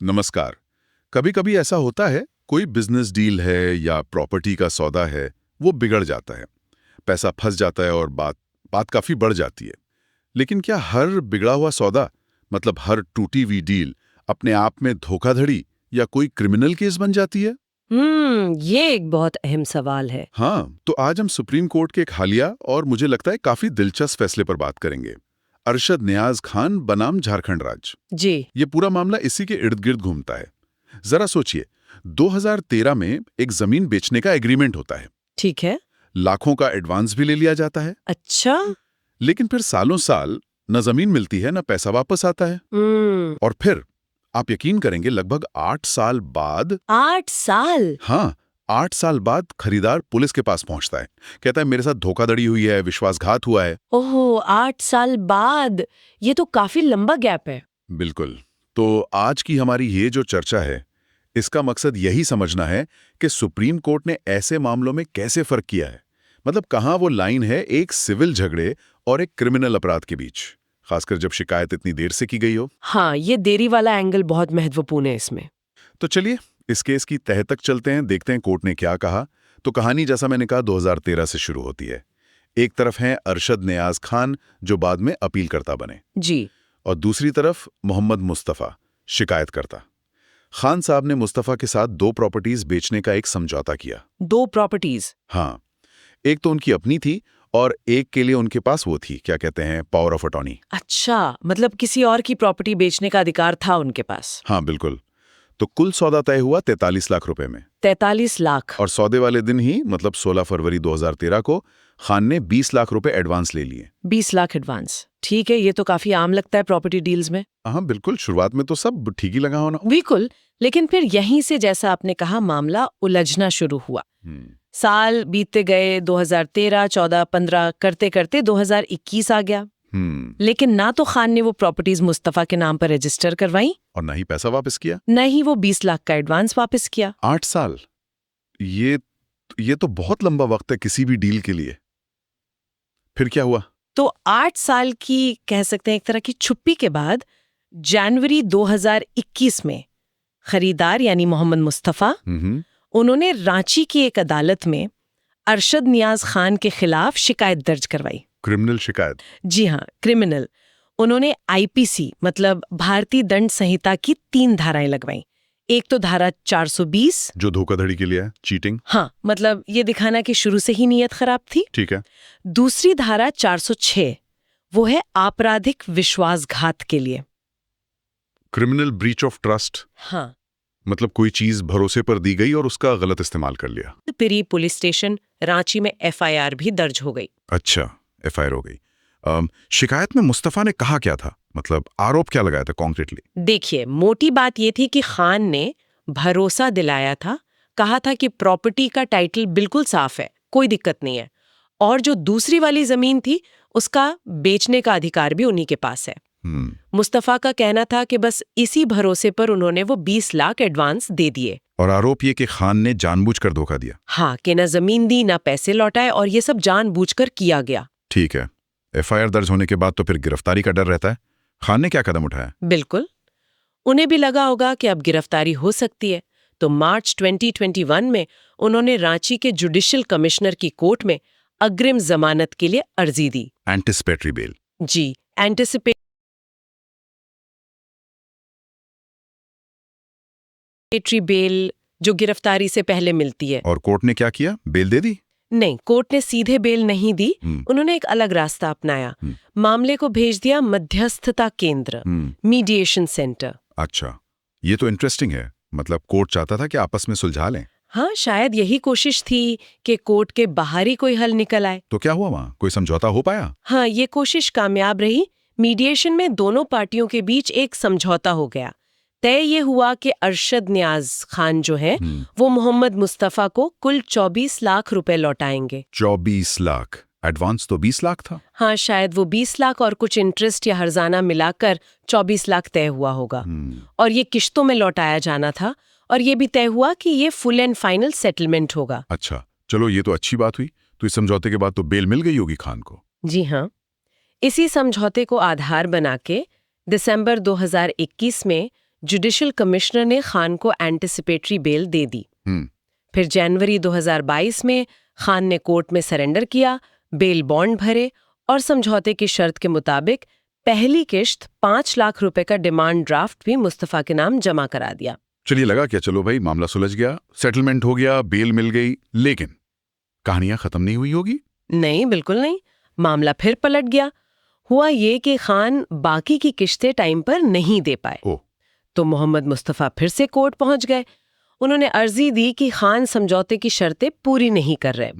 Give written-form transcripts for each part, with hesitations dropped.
नमस्कार। कभी कभी ऐसा होता है, कोई बिजनेस डील है या प्रॉपर्टी का सौदा है, वो बिगड़ जाता है, पैसा फंस जाता है और बात बात काफी बढ़ जाती है। लेकिन क्या हर बिगड़ा हुआ सौदा, मतलब हर टूटी हुई डील, अपने आप में धोखाधड़ी या कोई क्रिमिनल केस बन जाती है? ये एक बहुत अहम सवाल है। हाँ, तो आज हम सुप्रीम कोर्ट के एक हालिया और मुझे लगता है काफी दिलचस्प फैसले पर बात करेंगे। अरशद नियाज खान बनाम झारखंड राज्य। जी। ये पूरा मामला इसी के इर्द गिर्द घूमता है। जरा सोचिए, 2013 में एक जमीन बेचने का एग्रीमेंट होता है। ठीक है। लाखों का एडवांस भी ले लिया जाता है। अच्छा। लेकिन फिर सालों साल न जमीन मिलती है, न पैसा वापस आता है। हम्म। और फिर आप यकीन करेंगे, लगभग 8 साल बाद, 8 साल? हाँ, 8 साल बाद खरीदार पुलिस के पास पहुंचता है। कहता है मेरे साथ धोखाधड़ी हुई है, विश्वासघात हुआ है। ओहो, 8 साल बाद? ये तो काफी लंबा गैप है। बिल्कुल। तो आज की हमारी ये जो चर्चा है, इसका मकसद यही समझना है कि सुप्रीम कोर्ट ने ऐसे मामलों में कैसे फर्क किया है। मतलब कहाँ वो लाइन है एक सिविल झगड़े और एक क्रिमिनल अपराध के बीच, खासकर जब शिकायत इतनी देर से की गई हो। हाँ, ये देरी वाला एंगल बहुत महत्वपूर्ण है इसमें। तो चलिए इस केस की तह तक चलते हैं, देखते हैं कोर्ट ने क्या कहा। तो कहानी, जैसा मैंने कहा, 2013 से शुरू होती है। एक तरफ हैं अरशद नियाज खान, जो बाद में अपीलकर्ता बने, जी। और दूसरी तरफ मोहम्मद मुस्तफ़ा, शिकायतकर्ता। खान साहब ने मुस्तफ़ा के साथ 2 प्रॉपर्टीज बेचने का एक समझौता किया। 2 प्रॉपर्टीज? हाँ, एक तो उनकी अपनी थी और एक के लिए उनके पास वो थी, क्या कहते हैं, पावर ऑफ अटॉर्नी। अच्छा, मतलब किसी और की प्रॉपर्टी बेचने का अधिकार था उनके पास। हाँ बिल्कुल। तो कुल सौदा तय हुआ 43 लाख रुपए में। 43 लाख? और सौदे वाले दिन ही, मतलब 16 फरवरी 2013 को, खान ने 20 लाख रुपए एडवांस ले लिए। 20 लाख एडवांस? ठीक है, ये तो काफी आम लगता है प्रॉपर्टी डील्स में। हाँ बिल्कुल, शुरुआत में तो सब ठीक ही लगा होना। बिल्कुल। लेकिन फिर यहीं से, जैसा आपने कहा, मामला उलझना शुरू हुआ। साल बीतते गए, 2013, 14, 15 करते करते 2021 आ गया। लेकिन ना तो खान ने वो प्रॉपर्टीज मुस्तफा के नाम पर रजिस्टर करवाई, और ना ही पैसा वापस किया, न ही वो 20 लाख का एडवांस वापस किया। 8 साल, ये तो बहुत लंबा वक्त है किसी भी डील के लिए। फिर क्या हुआ? तो 8 साल की, कह सकते हैं, एक तरह की छुप्पी के बाद जनवरी 2021 में खरीदार यानी मोहम्मद मुस्तफा, उन्होंने रांची की एक अदालत में अरशद नियाज खान के खिलाफ शिकायत दर्ज करवाई। क्रिमिनल शिकायत? जी हाँ, क्रिमिनल। उन्होंने आईपीसी, मतलब भारतीय दंड संहिता की 3 धाराएं लगवाई। एक तो धारा 420, जो धोखाधड़ी के लिए है, चीटिंग। हाँ, मतलब ये दिखाना कि शुरू से ही नीयत खराब थी। ठीक है। दूसरी धारा 406, वो है आपराधिक विश्वासघात के लिए। Criminal breach of trust. हाँ। मतलब कोई चीज भरोसे पर दी गई और उसका गलत इस्तेमाल कर लिया। पिरी पुलिस स्टेशन रांची में एफआईआर भी दर्ज हो गई। अच्छा, एफआईआर हो गई। शिकायत में मुस्तफा ने कहा क्या था, मतलब आरोप क्या लगाया था कॉन्क्रीटली? देखिए, मोटी बात ये थी कि खान ने भरोसा दिलाया था, कहा था कि प्रॉपर्टी का टाइटल बिल्कुल साफ है, कोई दिक्कत नहीं है, और जो दूसरी वाली जमीन थी उसका बेचने का अधिकार भी उन्हीं के पास है। मुस्तफा का कहना था कि बस इसी भरोसे पर उन्होंने वो 20 लाख एडवांस दे दिए। और आरोप ये कि खान ने जानबूझकर धोखा दिया। हाँ, कि ना जमीन दी ना पैसे लौटाए, और ये सब जानबूझकर किया गया। ठीक है। एफआईआर दर्ज होने के बाद तो फिर गिरफ्तारी का डर रहता है। खान ने क्या कदम उठाया? बिल्कुल, उन्हें भी लगा होगा कि अब गिरफ्तारी हो सकती है, तो मार्च 2021 में उन्होंने रांची के जुडिशियल कमिश्नर की कोर्ट में अग्रिम जमानत के लिए अर्जी दी। Anticipatory bail? जी, एंटिसिपेटरी बेल, जो गिरफ्तारी से पहले मिलती है। और कोर्ट ने क्या किया, बेल दे दी? नहीं, कोर्ट ने सीधे बेल नहीं दी। उन्होंने एक अलग रास्ता अपनाया। मामले को भेज दिया मध्यस्थता केंद्र, मीडिएशन सेंटर। अच्छा, ये तो इंटरेस्टिंग है। मतलब कोर्ट चाहता था कि आपस में सुलझा लें। हाँ, शायद यही कोशिश थी कि कोर्ट के बाहर ही कोई हल निकल आए। तो क्या हुआ वहां, कोई समझौता हो पाया? हाँ, ये कोशिश कामयाब रही। मीडिएशन में दोनों पार्टियों के बीच एक समझौता हो गया। तय ये हुआ कि अरशद नियाज खान जो है, वो मोहम्मद मुस्तफा को कुल 24 लाख रुपए लौटाएंगे। 24 लाख? एडवांस तो 20 लाख था। हाँ, शायद वो 20 लाख और कुछ इंटरेस्ट या हर्जाना मिलाकर 24 लाख तय हुआ होगा। और ये किश्तों में लौटाया जाना था, और ये भी तय हुआ कि ये फुल एंड फाइनल सेटलमेंट होगा। अच्छा, चलो ये तो अच्छी बात हुई। तो इस समझौते के बाद तो बेल मिल गई होगी खान को? जी हाँ। इसी समझौते को आधार बना के दिसंबर 2021 में जुडिशल कमिश्नर ने खान को एंटिसिपेटरी बेल दे दी। फिर जनवरी 2022 में खान ने कोर्ट में सरेंडर किया, बेल बॉन्ड भरे और समझौते की शर्त के मुताबिक पहली किश्त 5 लाख रुपए का डिमांड ड्राफ्ट भी मुस्तफा के नाम जमा करा दिया। चलिए लगा क्या, चलो भाई मामला सुलझ गया, सेटलमेंट हो गया, बेल मिल गई, लेकिन कहानियां खत्म नहीं हुई होगी? नहीं, बिल्कुल नहीं। मामला फिर पलट गया। हुआ ये कि खान बाकी की किश्तें टाइम पर नहीं दे पाए। ओह। तो मोहम्मद मुस्तफा फिर से कोर्ट पहुंच गए। उन्होंने अर्जी दी कि खान समझौते की शर्तें पूरी नहीं कर रहे,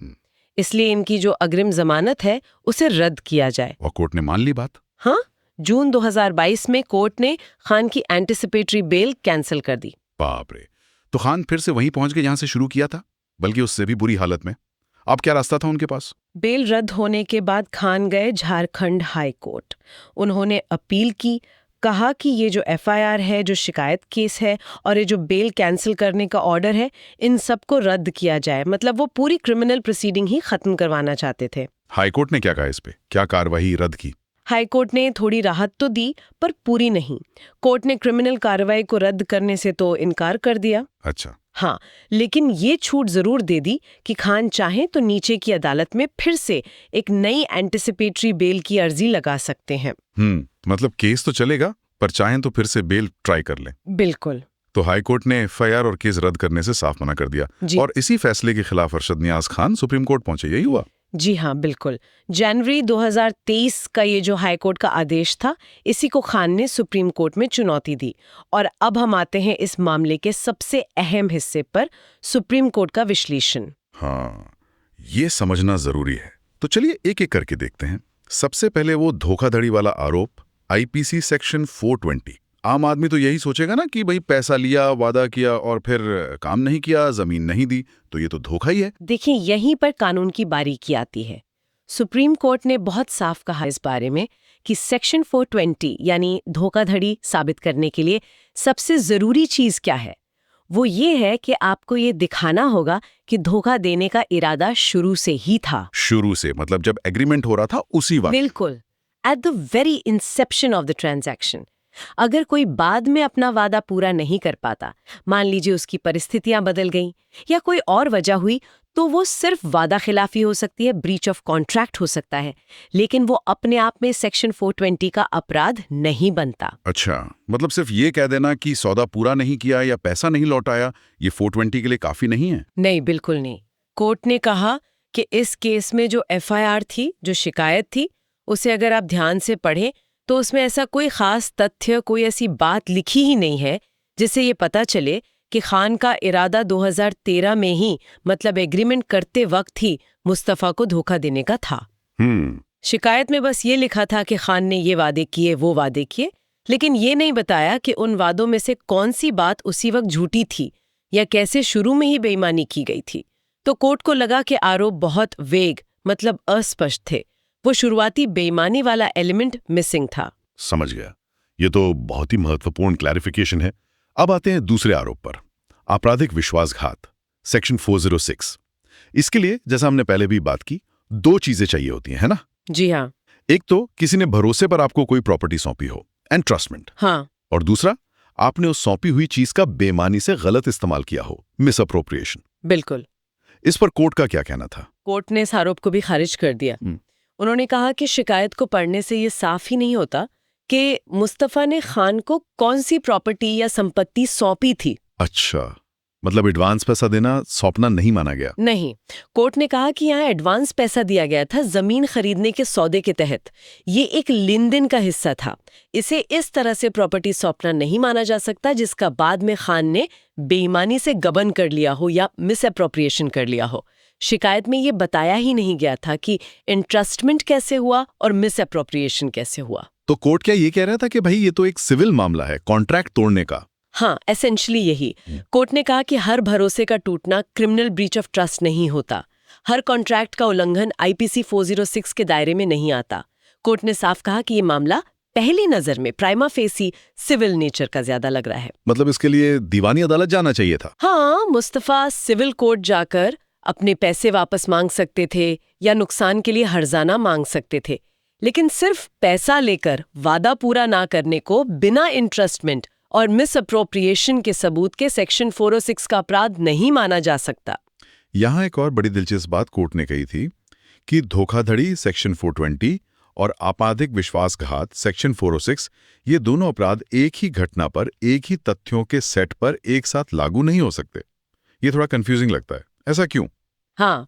इसलिए इनकी जो अग्रिम जमानत है उसे रद्द किया जाए। और कोर्ट ने मान ली बात? हाँ, जून 2022 में कोर्ट ने खान की एंटिसिपेटरी बेल कैंसिल कर दी। बाप रे, तो खान फिर से वहीं पहुंच गए जहां से शुरू किया था, बल्कि उससे भी बुरी हालत में। अब क्या रास्ता था उनके पास? बेल रद्द होने के बाद खान गए झारखंड हाई कोर्ट। उन्होंने अपील की, कहा कि ये जो एफआईआर है, जो शिकायत केस है और ये जो बेल कैंसिल करने का ऑर्डर है, इन सबको रद्द किया जाए। मतलब वो पूरी क्रिमिनल प्रोसीडिंग ही खत्म करवाना चाहते थे। हाईकोर्ट ने क्या कहा इस पे? क्या कार्रवाई रद्द की? हाईकोर्ट ने थोड़ी राहत तो दी, पर पूरी नहीं। कोर्ट ने क्रिमिनल कार्रवाई को रद्द करने से तो इनकार कर दिया। अच्छा। हाँ, लेकिन ये छूट जरूर दे दी कि खान चाहे तो नीचे की अदालत में फिर से एक नई एंटिसिपेटरी बेल की अर्जी लगा सकते हैं। मतलब केस तो चलेगा, पर चाहें तो फिर से बेल ट्राई कर लें। बिल्कुल। तो हाईकोर्ट ने एफआईआर और केस रद्द करने से साफ मना कर दिया, और इसी फैसले के खिलाफ अरशद नियाज खान सुप्रीम कोर्ट पहुंचे। यही हुआ? जी हाँ, बिल्कुल। जनवरी 2023 का ये जो हाईकोर्ट का आदेश था, इसी को खान ने सुप्रीम कोर्ट में चुनौती दी। और अब हम आते हैं इस मामले के सबसे अहम हिस्से पर, सुप्रीम कोर्ट का विश्लेषण। हाँ, ये समझना जरूरी है। तो चलिए एक एक करके देखते हैं। सबसे पहले वो धोखाधड़ी वाला आरोप, आईपीसी सेक्शन 420। आम आदमी तो यही सोचेगा ना कि भाई पैसा लिया, वादा किया और फिर काम नहीं किया, जमीन नहीं दी, तो ये तो धोखा ही है। देखिए, यहीं पर कानून की बारीकी आती है। सुप्रीम कोर्ट ने बहुत साफ कहा इस बारे में कि सेक्शन 420 यानी धोखाधड़ी साबित करने के लिए सबसे जरूरी चीज क्या है? वो ये है कि आपको ये दिखाना होगा कि धोखा देने का इरादा शुरू से ही था। शुरू से मतलब जब एग्रीमेंट हो रहा था उसी वक्त? बिल्कुल, at the very Inception of the transaction. अगर कोई बाद में अपना वादा पूरा नहीं कर पाता, मान लीजिए उसकी परिस्थितियां बदल गईं या कोई और वजह हुई, तो वो सिर्फ वादा खिलाफी हो सकती है, ब्रीच ऑफ कॉन्ट्रैक्ट हो सकता है, लेकिन वो अपने आप में सेक्शन 420 का अपराध नहीं बनता। अच्छा, मतलब सिर्फ ये कह देना कि सौदा पूरा नहीं किया या पैसा नहीं लौटाया, ये 420 के लिए काफी नहीं है? नहीं, बिल्कुल नहीं। कोर्ट ने कहा कि इस केस में जो एफआईआर थी, जो शिकायत थी, उसे अगर आप ध्यान से पढ़ें तो उसमें ऐसा कोई खास तथ्य, कोई ऐसी बात लिखी ही नहीं है जिससे ये पता चले कि खान का इरादा 2013 में ही, मतलब एग्रीमेंट करते वक्त ही, मुस्तफा को धोखा देने का था। शिकायत में बस ये लिखा था कि खान ने ये वादे किए, वो वादे किए, लेकिन ये नहीं बताया कि उन वादों में से कौन सी बात उसी वक्त झूठी थी या कैसे शुरू में ही बेईमानी की गई थी। तो कोर्ट को लगा कि आरोप बहुत वेग, मतलब अस्पष्ट थे। वो शुरुआती बेईमानी वाला एलिमेंट मिसिंग था। समझ गया। ये तो बहुत ही महत्वपूर्ण क्लैरिफिकेशन है। अब आते हैं दूसरे आरोप पर, आपराधिक विश्वासघात, सेक्शन 406। इसके लिए, जैसा हमने पहले भी बात की, 2 चीजें चाहिए होती हैं, है ना? जी हाँ। एक तो किसी ने भरोसे पर आपको कोई प्रॉपर्टी सौंपी हो, एंट्रस्टमेंट। हाँ। और दूसरा, आपने उस सौंपी हुई चीज का बेईमानी से गलत इस्तेमाल किया हो, मिसअप्रोप्रिएशन। बिल्कुल। इस पर कोर्ट का क्या कहना था? कोर्ट ने इस आरोप को भी खारिज कर दिया। उन्होंने कहा कि शिकायत को पढ़ने से ये साफ ही नहीं होता कि मुस्तफा ने खान को कौन सी प्रॉपर्टी या संपत्ति सौंपी थी। अच्छा, मतलब एडवांस पैसा देना सौंपना नहीं माना गया? नहीं, कोर्ट ने कहा कि यहाँ एडवांस पैसा दिया गया था जमीन खरीदने के सौदे के तहत। ये एक लेन देन का हिस्सा था। इसे इस तरह से प्रॉपर्टी सौंपना नहीं माना जा सकता जिसका बाद में खान ने बेईमानी से गबन कर लिया हो या मिसअप्रोप्रिएशन कर लिया हो। शिकायत में ये बताया ही नहीं गया था कि एंट्रस्टमेंट कैसे हुआ और मिसअप्रोप्रिएशन कैसे हुआ। तो कोर्ट क्या ये कह रहा था कि भाई ये तो एक सिविल मामला है, कॉन्ट्रैक्ट तोड़ने का? हाँ, एसेंशियली यही। कोर्ट ने कहा कि हर भरोसे का टूटना क्रिमिनल ब्रीच ऑफ ट्रस्ट नहीं होता। हर कॉन्ट्रैक्ट का उल्लंघन आईपीसी 406 के दायरे में नहीं आता। कोर्ट ने साफ कहा कि ये मामला पहली नजर में प्राइमा फेसी सिविल नेचर का ज्यादा लग रहा है। मतलब इसके लिए दीवानी अदालत जाना चाहिए था? हाँ, मुस्तफा सिविल कोर्ट जाकर अपने पैसे वापस मांग सकते थे या नुकसान के लिए हर्जाना मांग सकते थे, लेकिन सिर्फ पैसा लेकर वादा पूरा ना करने को बिना इंटरेस्टमेंट और मिस अप्रोप्रिएशन के सबूत के सेक्शन 406 का अपराध नहीं माना जा सकता। यहाँ एक और बड़ी दिलचस्प बात कोर्ट ने कही थी कि धोखाधड़ी सेक्शन 420 और आपराधिक विश्वासघात सेक्शन 406 ये दोनों अपराध एक ही घटना पर एक ही तथ्यों के सेट पर एक साथ लागू नहीं हो सकते। ये थोड़ा कंफ्यूजिंग लगता है, ऐसा क्यों? हाँ,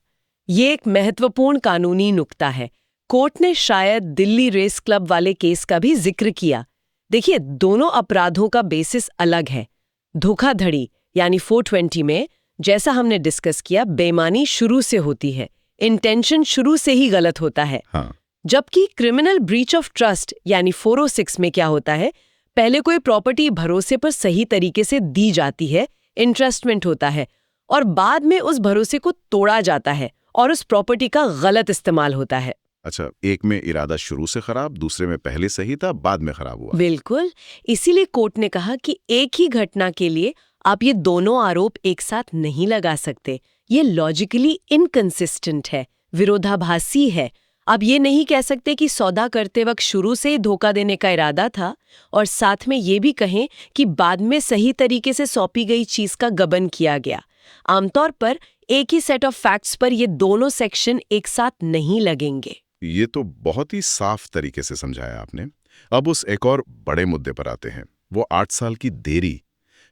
ये एक महत्वपूर्ण कानूनी नुक्ता है। कोर्ट ने शायद दिल्ली रेस क्लब वाले केस का भी जिक्र किया। देखिए, दोनों अपराधों का बेसिस अलग है। धोखाधड़ी यानी 420 में, जैसा हमने डिस्कस किया, बेईमानी शुरू से होती है, इंटेंशन शुरू से ही गलत होता है। हाँ। जबकि क्रिमिनल ब्रीच ऑफ ट्रस्ट यानी 406 में क्या होता है, पहले कोई प्रॉपर्टी भरोसे पर सही तरीके से दी जाती है, इंट्रस्टमेंट होता है, और बाद में उस भरोसे को तोड़ा जाता है और उस प्रॉपर्टी का गलत इस्तेमाल होता है। अच्छा, एक में इरादा शुरू से खराब, दूसरे में पहले सही था, बाद में खराब हुआ। बिल्कुल, इसीलिए कोर्ट ने कहा कि एक ही घटना के लिए आप ये दोनों आरोप एक साथ नहीं लगा सकते। ये लॉजिकली इनकंसिस्टेंट है, विरोधाभासी है। आप ये नहीं कह सकते कि सौदा करते वक्त शुरू से ही धोखा देने का इरादा था और साथ में ये भी कहें कि बाद में सही तरीके से सौंपी गई चीज का गबन किया गया। आमतौर पर एक ही सेट ऑफ फैक्ट्स पर ये दोनों सेक्शन एक साथ नहीं लगेंगे। ये तो बहुत ही साफ तरीके से समझाया आपने। अब उस एक और बड़े मुद्दे पर आते हैं, वो 8 साल की देरी।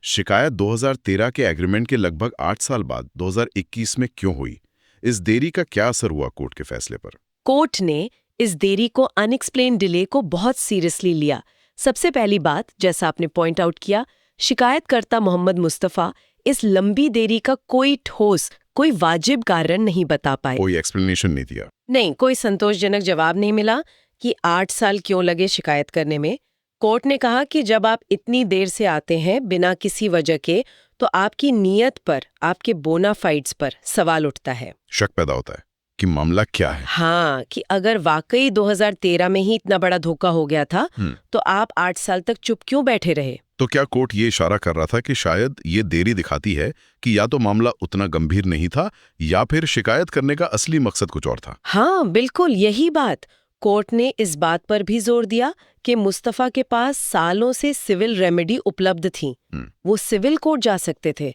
शिकायत 2013 के एग्रीमेंट के लगभग 8 साल बाद 2021 में क्यों हुई? इस देरी का क्या असर हुआ कोर्ट के फैसले पर? कोर्ट ने इस देरी को, अनएक्सप्लेन्ड डिले को बहुत सीरियसली लिया। सबसे पहली बात, जैसा आपने पॉइंट आउट किया, शिकायतकर्ता मोहम्मद मुस्तफा इस लंबी देरी का कोई ठोस, कोई वाजिब कारण नहीं बता पाए। कोई एक्सप्लेनेशन नहीं दिया। नहीं, कोई संतोषजनक जवाब नहीं मिला कि 8 साल क्यों लगे शिकायत करने में। कोर्ट ने कहा कि जब आप इतनी देर से आते हैं बिना किसी वजह के, तो आपकी नीयत पर, आपके बोनाफाइड्स पर सवाल उठता है। शक पैदा होता है कि मामला क्या है। हाँ, कि अगर वाकई 2013 में ही इतना बड़ा धोखा हो गया था, तो आप 8 साल तक चुप क्यों बैठे रहे? तो क्या कोर्ट ये इशारा कर रहा था कि शायद ये देरी दिखाती है कि या तो मामला उतना गंभीर नहीं था या फिर शिकायत करने का असली मकसद कुछ और था? हाँ, बिल्कुल यही बात। कोर्ट ने इस बात पर भी जोर दिया कि मुस्तफा के पास सालों से सिविल रेमेडी उपलब्ध थी। वो सिविल कोर्ट जा सकते थे,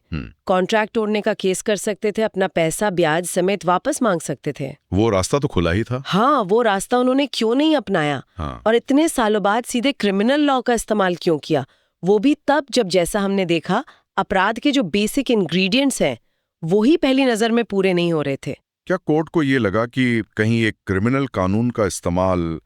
कॉन्ट्रैक्ट तोड़ने का केस कर सकते थे, अपना पैसा ब्याज समेत वापस मांग सकते थे। वो रास्ता तो खुला ही था। हाँ, वो रास्ता उन्होंने क्यों नहीं अपनाया? हाँ। और इतने सालों बाद सीधे क्रिमिनल लॉ का इस्तेमाल क्यों किया? वो भी तब जब, जैसा हमने देखा, अपराध के जो बेसिक इंग्रेडिएंट्स हैं वो ही पहली नजर में पूरे नहीं हो रहे थे। क्या कोर्ट को ये लगा कि कहीं एक क्रिमिनल कानून का इस्तेमाल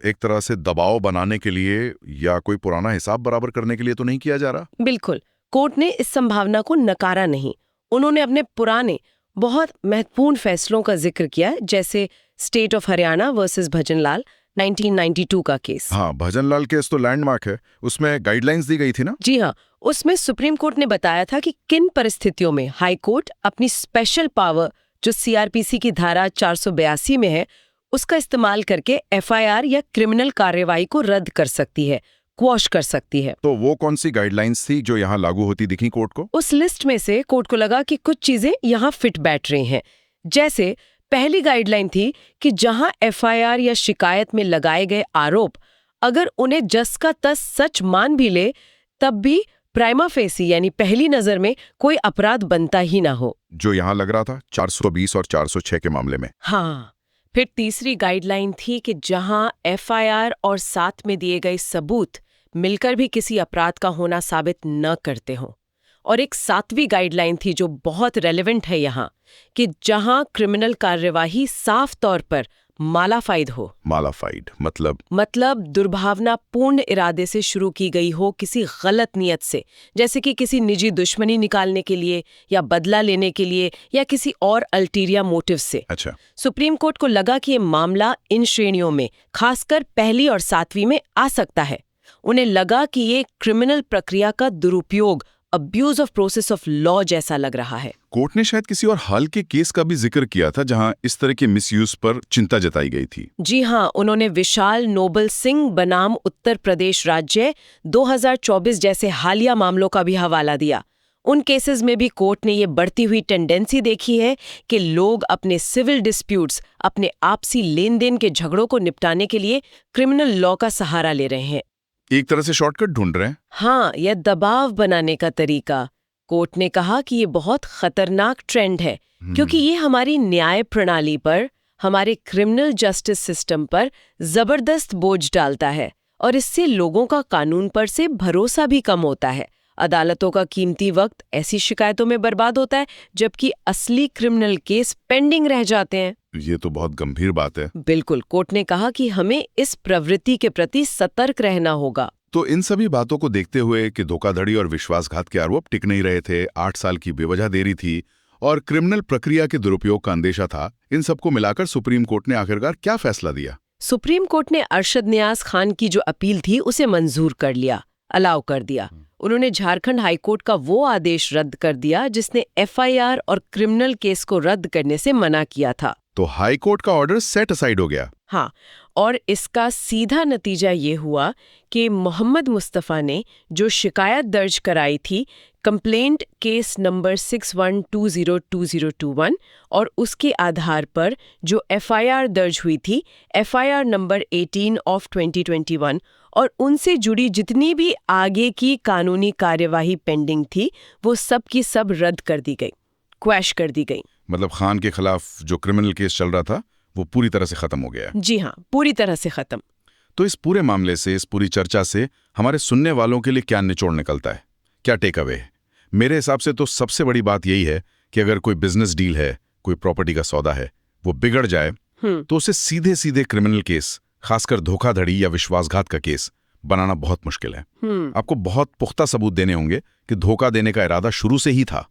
एक तरह से दबाव बनाने के लिए या कोई पुराना हिसाब बराबर करने के लिए तो नहीं किया जा रहा? बिल्कुल, कोर्ट ने इस संभावना को नकारा नहीं। उन्होंने अपने पुराने बहुत महत्वपूर्ण फैसलों का जिक्र किया, जैसे state of Haryana versus Bhajanlal 1992 का केस। हाँ, भजनलाल केस तो लैंडमार्क है। उसमें गाइडलाइंस दी गई थी ना? जी हाँ, उसमें सुप्रीम कोर्ट ने बताया था कि किन परिस्थितियों में हाई कोर्ट अपनी स्पेशल पावर, जो सीआरपीसी की धारा 482 में है, उसका इस्तेमाल करके एफआईआर या क्रिमिनल कार्रवाई को रद्द कर सकती है, क्वॉश कर सकती है। तो वो कौन सी गाइडलाइंस थी जो यहाँ लागू होती दिखी कोर्ट को? उस लिस्ट में से कोर्ट को लगा कि कुछ चीजें यहाँ फिट बैठ रही हैं। जैसे पहली गाइडलाइन थी कि जहां एफआईआर या शिकायत में लगाए गए आरोप अगर उन्हें जस का तस सच मान भी ले, तब भी प्राइमा फेसी यानी पहली नजर में कोई अपराध बनता ही ना हो, जो यहाँ लग रहा था 420 और 406 के मामले में। हाँ। फिर तीसरी गाइडलाइन थी कि जहां एफआईआर और साथ में दिए गए सबूत मिलकर भी किसी अपराध का होना साबित न करते हों। और एक 7वीं गाइडलाइन थी जो बहुत रेलेवेंट है यहाँ, कि जहां क्रिमिनल कार्यवाही साफ तौर पर मालाफाइड हो। मालाफाइड मतलब दुर्भावनापूर्ण इरादे से शुरू की गई हो, किसी गलत नियत से, जैसे कि किसी निजी दुश्मनी निकालने के लिए या बदला लेने के लिए या किसी और अल्टीरियर मोटिव से। अच्छा। सुप्रीम कोर्ट को लगा कि ये मामला इन श्रेणियों में, खासकर पहली और 7वीं में आ सकता है। उन्हें लगा कि ये क्रिमिनल प्रक्रिया का दुरुपयोग, abuse of process of law जैसा लग रहा है। कोर्ट ने शायद किसी और हाल के केस का भी जिक्र किया था जहां इस तरह के मिसयूज पर चिंता जताई गई थी। जी हाँ, उन्होंने विशाल नोबल सिंह बनाम उत्तर प्रदेश राज्य 2024 जैसे हालिया मामलों का भी हवाला दिया। उन केसेस में भी कोर्ट ने ये बढ़ती हुई टेंडेंसी देखी है कि लोग अपने सिविल डिस्प्यूट्स, अपने आपसी लेन देन के झगड़ों को निपटाने के लिए क्रिमिनल लॉ का सहारा ले रहे हैं। एक तरह से शॉर्टकट ढूंढ रहे हैं। हाँ, यह दबाव बनाने का तरीका। कोर्ट ने कहा कि ये बहुत खतरनाक ट्रेंड है क्योंकि ये हमारी न्याय प्रणाली पर, हमारे क्रिमिनल जस्टिस सिस्टम पर जबरदस्त बोझ डालता है और इससे लोगों का कानून पर से भरोसा भी कम होता है। अदालतों का कीमती वक्त ऐसी शिकायतों में बर्बाद होता है जबकि असली क्रिमिनल केस पेंडिंग रह जाते हैं। ये तो बहुत गंभीर बात है। बिल्कुल, कोर्ट ने कहा कि हमें इस प्रवृत्ति के प्रति सतर्क रहना होगा। तो इन सभी बातों को देखते हुए कि धोखाधड़ी और विश्वासघात के आरोप टिक नहीं रहे थे, 8 साल की बेवजह देरी थी और क्रिमिनल प्रक्रिया के दुरुपयोग का अंदेशा था, इन सबको मिलाकर सुप्रीम कोर्ट ने आखिरकार क्या फैसला दिया? सुप्रीम कोर्ट ने अरशद नियाज खान की जो अपील थी उसे मंजूर कर लिया, अलाउ कर दिया। उन्होंने झारखंड हाईकोर्ट का वो आदेश रद्द कर दिया जिसने एफआईआर और क्रिमिनल केस को रद्द करने से मना किया था। तो हाई कोर्ट का ऑर्डर सेट असाइड हो गया। हाँ, और इसका सीधा नतीजा ये हुआ कि मोहम्मद मुस्तफ़ा ने जो शिकायत दर्ज कराई थी कंप्लेंट केस नंबर 61202021 और उसके आधार पर जो एफआईआर दर्ज हुई थी एफआईआर नंबर 18 ऑफ 2021 और उनसे जुड़ी जितनी भी आगे की कानूनी कार्यवाही पेंडिंग थी वो सब की सब रद्द कर दी गई, क्वैश कर दी गई। मतलब खान के खिलाफ जो क्रिमिनल केस चल रहा था वो पूरी तरह से खत्म हो गया है। जी हाँ, पूरी तरह से खत्म। तो इस पूरे मामले से, इस पूरी चर्चा से हमारे सुनने वालों के लिए क्या निचोड़ निकलता है, क्या टेक अवे है? मेरे हिसाब से तो सबसे बड़ी बात यही है कि अगर कोई बिजनेस डील है, कोई प्रॉपर्टी का सौदा है, वो बिगड़ जाए तो उसे सीधे सीधे क्रिमिनल केस, खासकर धोखाधड़ी या विश्वासघात का केस बनाना बहुत मुश्किल है। आपको बहुत पुख्ता सबूत देने होंगे कि धोखा देने का इरादा शुरू से ही था।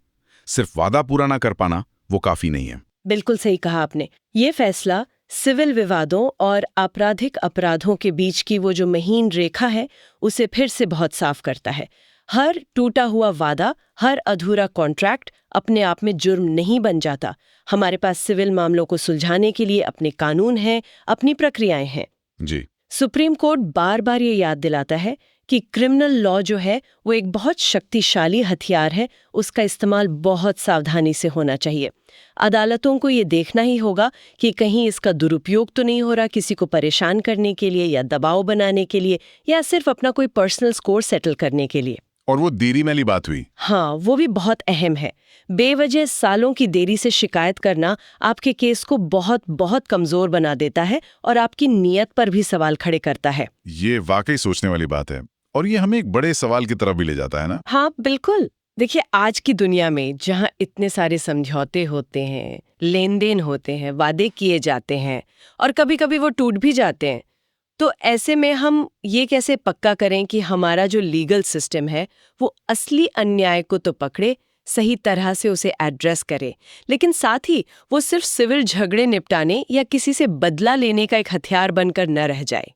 सिर्फ वादा पूरा ना कर पाना वो काफी नहीं है। बिल्कुल सही कहा आपने। ये फैसला सिविल विवादों और आपराधिक अपराधों के बीच की वो जो महीन रेखा है उसे फिर से बहुत साफ करता है। हर टूटा हुआ वादा, हर अधूरा कॉन्ट्रैक्ट अपने आप में जुर्म नहीं बन जाता। हमारे पास सिविल मामलों को सुलझाने के लिए अपने कानून हैं, अपनी प्रक्रियाएं हैं। जी। सुप्रीम कोर्ट बार बार ये याद दिलाता है कि क्रिमिनल लॉ जो है वो एक बहुत शक्तिशाली हथियार है, उसका इस्तेमाल बहुत सावधानी से होना चाहिए। अदालतों को ये देखना ही होगा कि कहीं इसका दुरुपयोग तो नहीं हो रहा किसी को परेशान करने के लिए या दबाव बनाने के लिए या सिर्फ अपना कोई पर्सनल स्कोर सेटल करने के लिए। और वो देरी वाली बात हुई। हाँ, वो भी बहुत अहम है। बेवजह सालों की देरी से शिकायत करना आपके केस को बहुत बहुत कमजोर बना देता है और आपकी नीयत पर भी सवाल खड़े करता है। ये वाकई सोचने वाली बात है और ये हमें एक बड़े सवाल की तरफ भी ले जाता है ना। हाँ बिल्कुल। देखिए, आज की दुनिया में जहाँ इतने सारे समझौते होते हैं, लेन देन होते हैं, वादे किए जाते हैं और कभी कभी वो टूट भी जाते हैं, तो ऐसे में हम ये कैसे पक्का करें कि हमारा जो लीगल सिस्टम है वो असली अन्याय को तो पकड़े, सही तरह से उसे एड्रेस करे, लेकिन साथ ही वो सिर्फ सिविल झगड़े निपटाने या किसी से बदला लेने का एक हथियार बनकर न रह जाए।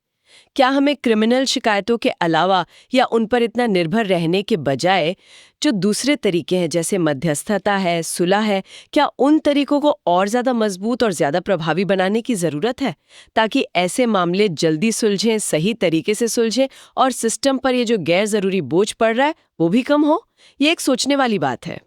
क्या हमें क्रिमिनल शिकायतों के अलावा या उन पर इतना निर्भर रहने के बजाय जो दूसरे तरीके हैं जैसे मध्यस्थता है, सुलह है, क्या उन तरीकों को और ज़्यादा मजबूत और ज़्यादा प्रभावी बनाने की ज़रूरत है ताकि ऐसे मामले जल्दी सुलझें, सही तरीके से सुलझें और सिस्टम पर ये जो गैर ज़रूरी बोझ पड़ रहा है वो भी कम हो? ये एक सोचने वाली बात है।